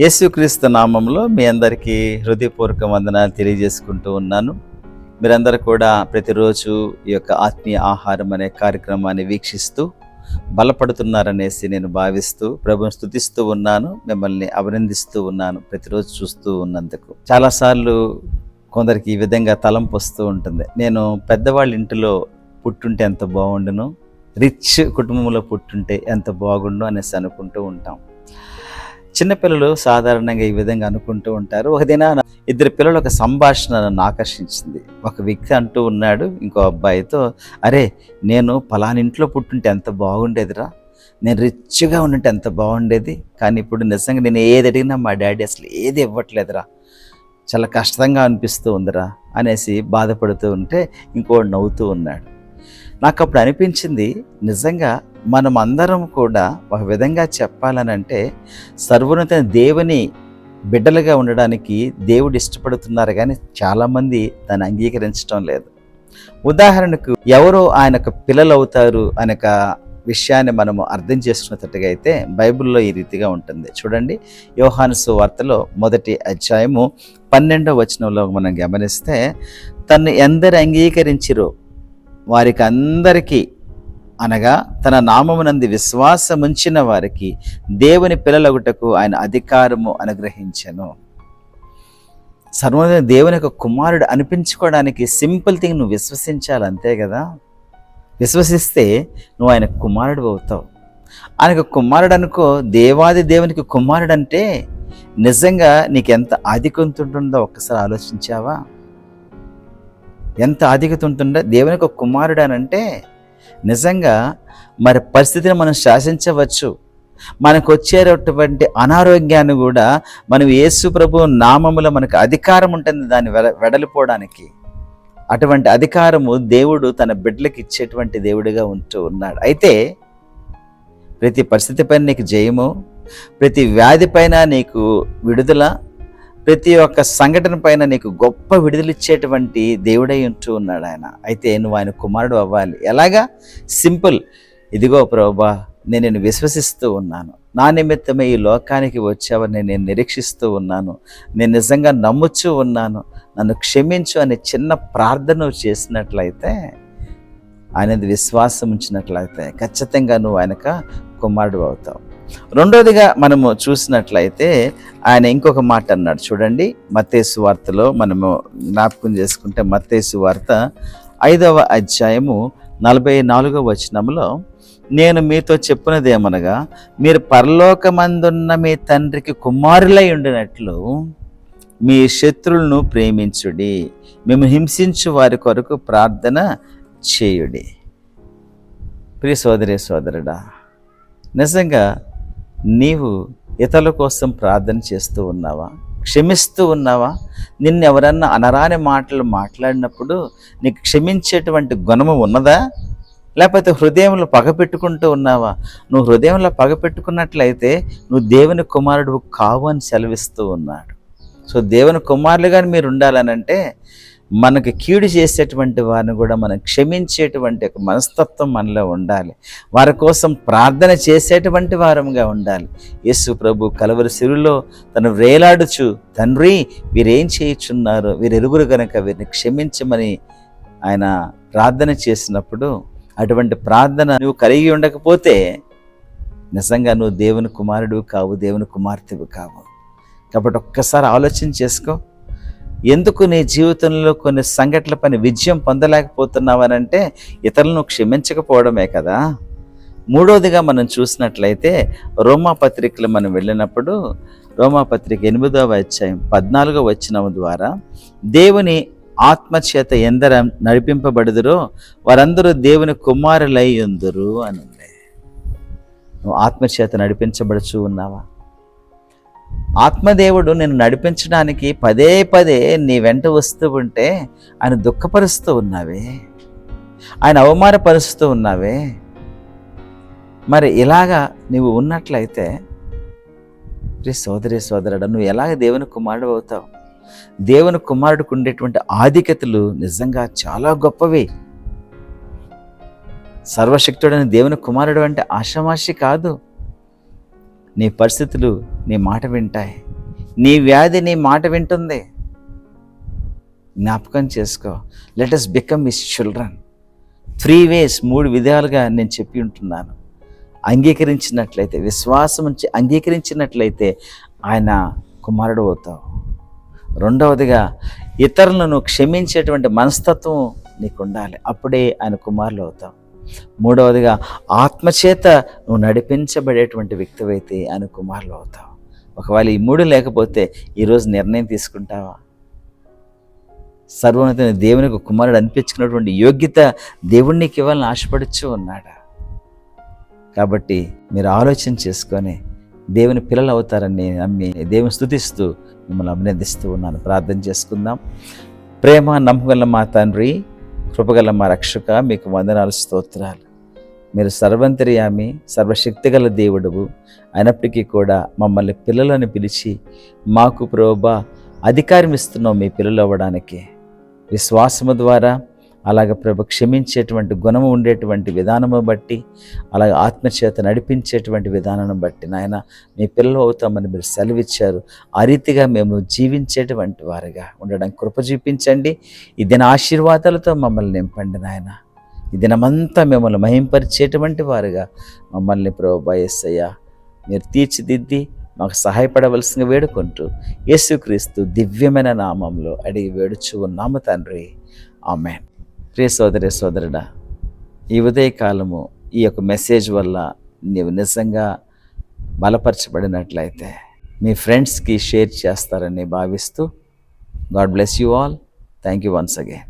యేసుక్రీస్తు నామంలో మీ అందరికీ హృదయపూర్వక వందనాలు తెలియజేసుకుంటూ ఉన్నాను. మీరందరూ కూడా ప్రతిరోజు ఈ యొక్క ఆత్మీయ ఆహారం అనే కార్యక్రమాన్ని వీక్షిస్తూ బలపడుతున్నారనేసి నేను భావిస్తూ ప్రభువుని స్తుతిస్తూ ఉన్నాను. మిమ్మల్ని అభినందిస్తూ ఉన్నాను ప్రతిరోజు చూస్తూ ఉన్నందుకు. చాలాసార్లు కొందరికి ఈ విధంగా తలంపు వస్తూ ఉంటుంది, నేను పెద్దవాళ్ళ ఇంటిలో పుట్టుంటే ఎంత బాగుండును, రిచ్ కుటుంబంలో పుట్టుంటే ఎంత బాగుండు అనేసి అనుకుంటూ ఉంటాం. చిన్నపిల్లలు సాధారణంగా ఈ విధంగా అనుకుంటూ ఉంటారు. ఒక దినాన ఇద్దరు పిల్లలు ఒక సంభాషణ నన్ను ఆకర్షించింది. ఒక వ్యక్తి అంటూ ఉన్నాడు ఇంకో అబ్బాయితో, అరే నేను పలానింట్లో పుట్టుంటే ఎంత బాగుండేదిరా, నేను రిచ్గా ఉండుంటే ఎంత బాగుండేది, కానీ ఇప్పుడు నిజంగా నేను ఏది అడిగినా మా డాడీ అసలు ఏది ఇవ్వట్లేదురా, చాలా కష్టంగా అనిపిస్తూ ఉందిరా అనేసి బాధపడుతూ ఉంటే ఇంకోడు నవ్వుతూ ఉన్నాడు. నాకు అప్పుడు అనిపించింది, నిజంగా మనం అందరం కూడా ఒక విధంగా చెప్పాలనంటే సర్వోన్నత దేవుని బిడ్డలుగా ఉండడానికి దేవుడు ఇష్టపడుతున్నారు, కానీ చాలామంది దాన్ని అంగీకరించడం లేదు. ఉదాహరణకు ఎవరో ఆయనకు పిల్లలు అవుతారు అనే విషయాన్ని మనము అర్థం చేసుకున్నట్టుగా అయితే బైబిల్లో ఈ రీతిగా ఉంటుంది. చూడండి, యోహాను సువార్తలో 1వ అధ్యాయము 12వ వచనంలో మనం గమనిస్తే, తన్ను ఎందరు అంగీకరించిరో వారికి అందరికీ, అనగా తన నామమునందు విశ్వాసముంచిన వారికి దేవుని పిల్లలగుటకు ఆయన అధికారము అనుగ్రహించెను. సర్వోన్నత దేవుని యొక్క కుమారుడు అనిపించుకోవడానికి సింపుల్ థింగ్, నువ్వు విశ్వసించాలి, అంతే కదా. విశ్వసిస్తే నువ్వు ఆయన కుమారుడు అవుతావు. ఆయనకు కుమారుడు అనుకో, దేవాది దేవునికి కుమారుడు అంటే నిజంగా నీకు ఎంత ఆధిక్యత ఉంటుందో ఒక్కసారి ఆలోచించావా? ఎంత ఆధిక్యత ఉంటుందో దేవునికి ఒక కుమారుడు అని అంటే నిజంగా మరి పరిస్థితిని మనం శాసించవచ్చు. మనకు వచ్చేటటువంటి అనారోగ్యాన్ని కూడా మనం యేసు ప్రభు నామములో మనకు అధికారం ఉంటుంది దాన్ని వెడలిపోవడానికి. అటువంటి అధికారము దేవుడు తన బిడ్డలకు ఇచ్చేటువంటి దేవుడిగా ఉంటూ ఉన్నాడు. అయితే ప్రతి పరిస్థితి పైన నీకు జయము, ప్రతి వ్యాధి పైన నీకు విడుదల, ప్రతి ఒక్క సంఘటన పైన నీకు గొప్ప విడుదలిచ్చేటువంటి దేవుడై ఉంటూ ఉన్నాడు ఆయన. అయితే నువ్వు ఆయన కుమారుడు అవ్వాలి. ఎలాగా? సింపుల్, ఇదిగో ప్రభువా నేను నిన్ను విశ్వసిస్తూ ఉన్నాను, నా నిమిత్తమే ఈ లోకానికి వచ్చావని నేను నిరీక్షిస్తూ ఉన్నాను, నేను నిజంగా నమ్ముచూ ఉన్నాను, నన్ను క్షమించు అనే చిన్న ప్రార్థన నువ్వు చేసినట్లయితే, ఆయనది విశ్వాసం ఉంచినట్లయితే ఖచ్చితంగా నువ్వు ఆయనకు కుమారుడు అవుతావు. రెండోదిగా మనము చూసినట్లయితే ఆయన ఇంకొక మాట అన్నాడు. చూడండి, మత్తయి సువార్తలో మనము జ్ఞాపకం చేసుకుంటే, మత్తయి సువార్త 5వ అధ్యాయము 44వ వచనంలో, నేను మీతో చెప్పినదేమనగా మీరు పరలోకమందున్న మీ తండ్రికి కుమారులై ఉండినట్లు మీ శత్రువులను ప్రేమించుడి, మేము హింసించు వారి కొరకు ప్రార్థన చేయుడి. ప్రియ సోదరి సోదరుడా, నిజంగా నీవు ఇతరుల కోసం ప్రార్థన చేస్తూ ఉన్నావా? క్షమిస్తూ ఉన్నావా? నిన్ను ఎవరన్నా అనరాని మాటలు మాట్లాడినప్పుడు నీకు క్షమించేటువంటి గుణము ఉన్నదా? లేకపోతే హృదయంలో పగపెట్టుకుంటూ ఉన్నావా? నువ్వు హృదయంలో పగపెట్టుకున్నట్లయితే నువ్వు దేవుని కుమారుడు కావు అని సెలవిస్తూ ఉన్నాడు. సో దేవుని కుమారులుగా మీరు ఉండాలనంటే మనకు కీడు చేసేటువంటి వారిని కూడా మనం క్షమించేటువంటి ఒక మనస్తత్వం మనలో ఉండాలి. వారి కోసం ప్రార్థన చేసేటువంటి వారంగా ఉండాలి. యేసు ప్రభు కలవరి శిలువలో తను వేలాడుచు, తండ్రి వీరేం చేయుచున్నారు, వీరెరుగురు కనుక వీరిని క్షమించమని ఆయన ప్రార్థన చేసినప్పుడు, అటువంటి ప్రార్థన నువ్వు కలిగి ఉండకపోతే నిజంగా నువ్వు దేవుని కుమారుడు కావు, దేవుని కుమార్తెవు కావు. కాబట్టి ఒక్కసారి ఆలోచన చేసుకో, ఎందుకు నీ జీవితంలో కొన్ని సంఘటనల పైన విజయం పొందలేకపోతున్నావనంటే ఇతరులను క్షమించకపోవడమే కదా. మూడోదిగా మనం చూసినట్లయితే రోమాపత్రికలు మనం వెళ్ళినప్పుడు, రోమాపత్రిక 8వ అధ్యాయం 14వ వచనం ద్వారా, దేవుని ఆత్మచేత ఎందరు నడిపింపబడుదురో వారందరూ దేవుని కుమారులై ఉందురు అని ఉంది. నువ్వు ఆత్మచేత నడిపించబడుచు ఉన్నావా? ఆత్మదేవుడు నిన్ను నడిపించడానికి పదే పదే నీ వెంట వస్తూ ఉంటే ఆయన దుఃఖపరుస్తూ ఉన్నావే, ఆయన అవమానపరుస్తూ ఉన్నావే. మరి ఇలాగా నువ్వు ఉన్నట్లయితే ప్రియ సోదరి సోదరుడు, నువ్వు ఎలాగ దేవుని కుమారుడు అవుతావు? దేవుని కుమారుడికి ఉండేటువంటి ఆధిక్యతలు నిజంగా చాలా గొప్పవి. సర్వశక్తుడైన దేవుని కుమారుడు అంటే ఆషామాషి కాదు. నీ పరిస్థితులు నీ మాట వింటాయి. నీ వ్యాధి నీ మాట వింటుంది. జ్ఞాపకం చేసుకో. Let us become his children. 3 ways, 3 విధాలుగా నేను చెప్పి ఉంటున్నాను. అంగీకరించినట్లయితే, విశ్వాసం ఉంచి అంగీకరించినట్లయితే ఆయన కుమారుడు అవుతావు. రెండవదిగా ఇతరులను క్షమించేటువంటి మనస్తత్వం నీకు ఉండాలి, అప్పుడే ఆయన కుమారులు అవుతావు. మూడవదిగా ఆత్మచేత నువ్వు నడిపించబడేటువంటి వ్యక్తివైతే ఆయన కుమారులు అవుతావు. ఒకవేళ ఈ 3 లేకపోతే ఈరోజు నిర్ణయం తీసుకుంటావా? సర్వోన్నతమైన దేవునికి కుమారుడు అనిపించుకున్నటువంటి యోగ్యత దేవుడు నీకు ఇవ్వాలని ఆశపడుచు ఉన్నాడా? కాబట్టి మీరు ఆలోచన చేసుకొని దేవుని పిల్లలు అవుతారని నేను నమ్మి దేవుని స్తుతిస్తూ మిమ్మల్ని అభినందిస్తూ ఉన్నాను. ప్రార్థన చేసుకుందాం. ప్రేమ నమ్మగల మా తండ్రి, కృపగల మా రక్షక, మీకు వందనాలు, స్తోత్రాలు. మీరు సర్వంతర్యామి, సర్వశక్తిగల దేవుడువు అయినప్పటికీ కూడా మమ్మల్ని పిల్లలని పిలిచి మాకు ప్రభువా అధికారం ఇస్తున్నావు మీ పిల్లలు అవ్వడానికి. విశ్వాసము ద్వారా అలాగే ప్రభు క్షమించేటువంటి గుణము ఉండేటువంటి విధానము బట్టి, అలాగే ఆత్మచేత నడిపించేటువంటి విధానం బట్టి నాయన మీ పిల్లలు అవుతామని మీరు సెలవిచ్చారు. ఆ రీతిగా మేము జీవించేటువంటి వారిగా ఉండడానికి కృప చూపించండి. ఈ దిన ఆశీర్వాదాలతో మమ్మల్ని నింపండి నాయన. ఈ దినమంతా మిమ్మల్ని మహింపరిచేటువంటి వారుగా మమ్మల్ని ప్రభువా యేసయ్య మీరు తీర్చిదిద్ది మాకు సహాయపడవలసిందిగా వేడుకుంటూ యేసుక్రీస్తు దివ్యమైన నామంలో అడిగి వేడుచు ఉన్నాము తండ్రి. ఆమేన్. ప్రియ సోదరి సోదరుడా, ఈ ఉదయకాలము ఈ యొక్క మెసేజ్ వల్ల నీవు నిజంగా బలపరచబడినట్లయితే మీ ఫ్రెండ్స్కి షేర్ చేస్తారని భావిస్తూ, God bless you all. Thank you once again.